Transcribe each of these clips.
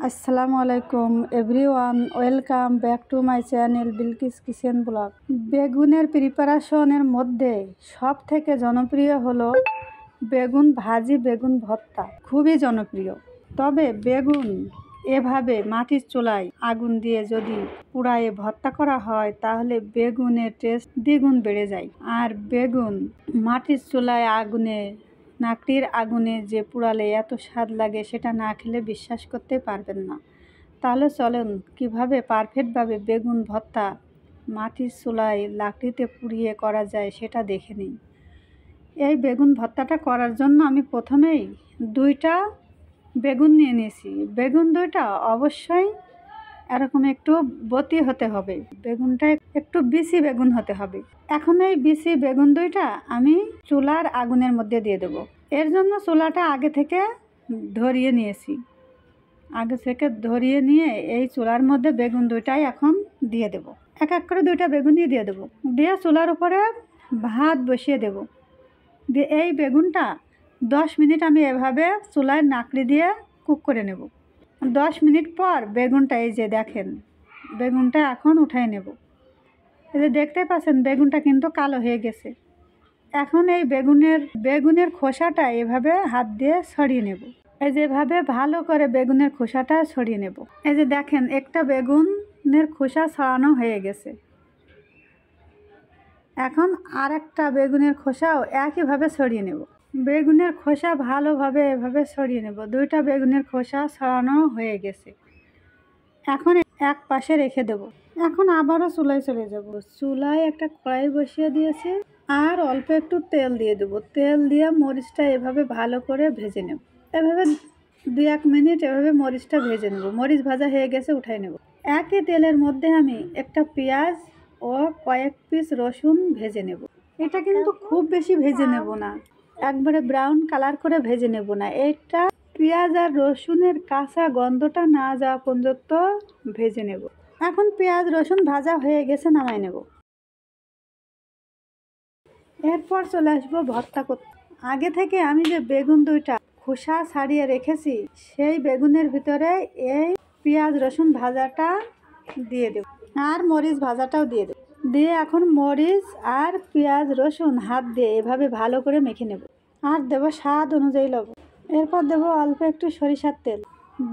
আসসালামু আলাইকুম everyone, welcome back to my channel Bilkis kitchen blog. বেগুনের প্রিপারেশনের মধ্যে সব থেকে জনপ্রিয় হলো বেগুন ভাজি, বেগুন ভর্তা খুবই জনপ্রিয়। তবে বেগুন এভাবে মাটির চুলায় আগুন দিয়ে যদি পুড়ায়ে ভর্তা করা হয় তাহলে বেগুনের টেস্ট দ্বিগুণ বেড়ে যায়। আর বেগুন মাটির চুলায় আগুনে, লাকড়ির আগুনে যে পুড়ালে এত স্বাদ লাগে সেটা না খেলে বিশ্বাস করতে পারবেন না। তাহলে চলেন কিভাবে পারফেক্টভাবে বেগুন ভর্তা মাটির চুলায় লাকড়িতে পুড়িয়ে করা যায় সেটা দেখে নিই। এই বেগুন ভর্তাটা করার জন্য আমি প্রথমেই 2টা বেগুন নিয়ে নিয়েছি। বেগুন 2টা অবশ্যই এরকম একটু বতি হতে হবে, বেগুনটা একটু বিচি বেগুন হতে হবে। এখন এই বিচি বেগুন 2টা আমি চুলার আগুনের মধ্যে দিয়ে দেবো। এর জন্য চুলাটা আগে থেকে ধরিয়ে নিয়েছি। আগে থেকে ধরিয়ে নিয়ে এই চুলার মধ্যে বেগুন 2টাই এখন দিয়ে দেব। এক এক করে 2টা বেগুনই দিয়ে দেবো। দিয়ে চুলার উপরে ভাত বসিয়ে দেব। দিয়ে এই বেগুনটা 10 মিনিট আমি এভাবে চুলায় নাকড়ি দিয়ে কুক করে নেব। 10 মিনিট পর বেগুনটা, এই যে দেখেন, বেগুনটা এখন উঠাই নেব। এই যে দেখতে পাচ্ছেন বেগুনটা কিন্তু কালো হয়ে গেছে। এখন এই বেগুনের খোসাটা এভাবে হাত দিয়ে ছড়িয়ে নেব। এই যেভাবে ভালো করে বেগুনের খোসাটা ছড়িয়ে নেব। এই যে দেখেন একটা বেগুনের খোসা ছড়ানো হয়ে গেছে। এখন আর একটা বেগুনের খোসাও একইভাবে ছড়িয়ে নেব। বেগুনের খোসা ভালোভাবে এভাবে ছড়িয়ে নেব। 2টা বেগুনের খোসা ছড়ানো হয়ে গেছে। এখন এক পাশে রেখে দেব। এখন আবারও চুলায় চলে যাব। চুলায় একটা কড়াই বসিয়ে দিয়েছি আর অল্প একটু তেল দিয়ে দেবো। তেল দিয়ে মরিচটা এভাবে ভালো করে ভেজে নেব। এভাবে 2-1 মিনিট এভাবে মরিচটা ভেজে নেব। মরিচ ভাজা হয়ে গেছে, উঠাই নেব। একই তেলের মধ্যে আমি একটা পেঁয়াজ ও কয়েক পিস রসুন ভেজে নেব। এটা কিন্তু খুব বেশি ভেজে নেব না, একবারে ব্রাউন কালার করে ভেজে নেব না। এটা পেঁয়াজ আর রসুনের কাঁচা গন্ধটা না যাওয়া পর্যন্ত ভেজে নেব। এখন পেঁয়াজ রসুন ভাজা হয়ে গেছে, নামাই নেব। এরপর চলে আসবো ভর্তা করতে। আগে থেকে আমি যে বেগুন 2টা খোসা ছাড়িয়ে রেখেছি সেই বেগুনের ভিতরে এই পেঁয়াজ রসুন ভাজাটা দিয়ে দেব আর মরিচ ভাজাটাও দিয়ে দেব। দিয়ে এখন মরিচ আর পেঁয়াজ রসুন হাত দিয়ে এভাবে ভালো করে মেখে নেব। আর দেব স্বাদ অনুযায়ী লবণ। এরপর দেব অল্প একটু সরিষার তেল।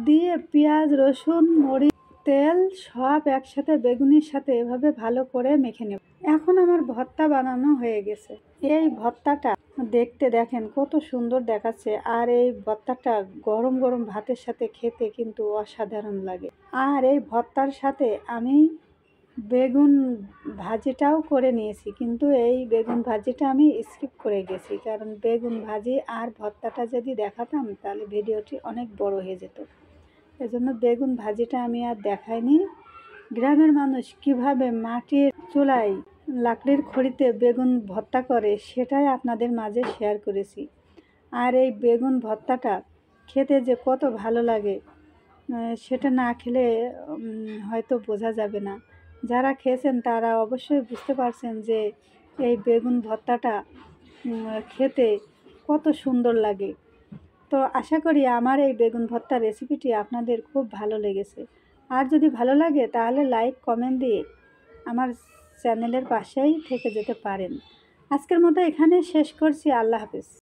দিয়ে পেঁয়াজ রসুন মরিচ তেল সব একসাথে বেগুনের সাথে এভাবে ভালো করে মেখে নেব। এখন আমার ভর্তা বানানো হয়ে গেছে। এই ভর্তাটা দেখতে দেখেন কত সুন্দর দেখাচ্ছে। আর এই ভর্তাটা গরম গরম ভাতের সাথে খেতে কিন্তু অসাধারণ লাগে। আর এই ভর্তার সাথে আমি বেগুন ভাজিটাও করে নিয়েছি, কিন্তু এই বেগুন ভাজিটা আমি স্কিপ করে গেছি, কারণ বেগুন ভাজি আর ভর্তাটা যদি দেখাতাম তাহলে ভিডিওটি অনেক বড় হয়ে যেত। এজন্য বেগুন ভাজিটা আমি আর দেখাইনি। গ্রামের মানুষ কিভাবে মাটির চুলায় লাকড়ির খড়িতে বেগুন ভর্তা করে সেটাই আপনাদের মাঝে শেয়ার করেছি। আর এই বেগুন ভর্তাটা খেতে যে কত ভালো লাগে সেটা না খেলে হয়তো বোঝা যাবে না। যারা খেয়েছেন তারা অবশ্যই বুঝতে পারছেন যে এই বেগুন ভর্তাটা খেতে কত সুন্দর লাগে। তো আশা করি আমার এই বেগুন ভর্তা রেসিপিটি আপনাদের খুব ভালো লেগেছে। আর যদি ভালো লাগে তাহলে লাইক কমেন্ট দিয়ে আমার চ্যানেলের পাশেই থেকে যেতে পারেন। আজকের মতো এখানে শেষ করছি। আল্লাহ হাফেজ।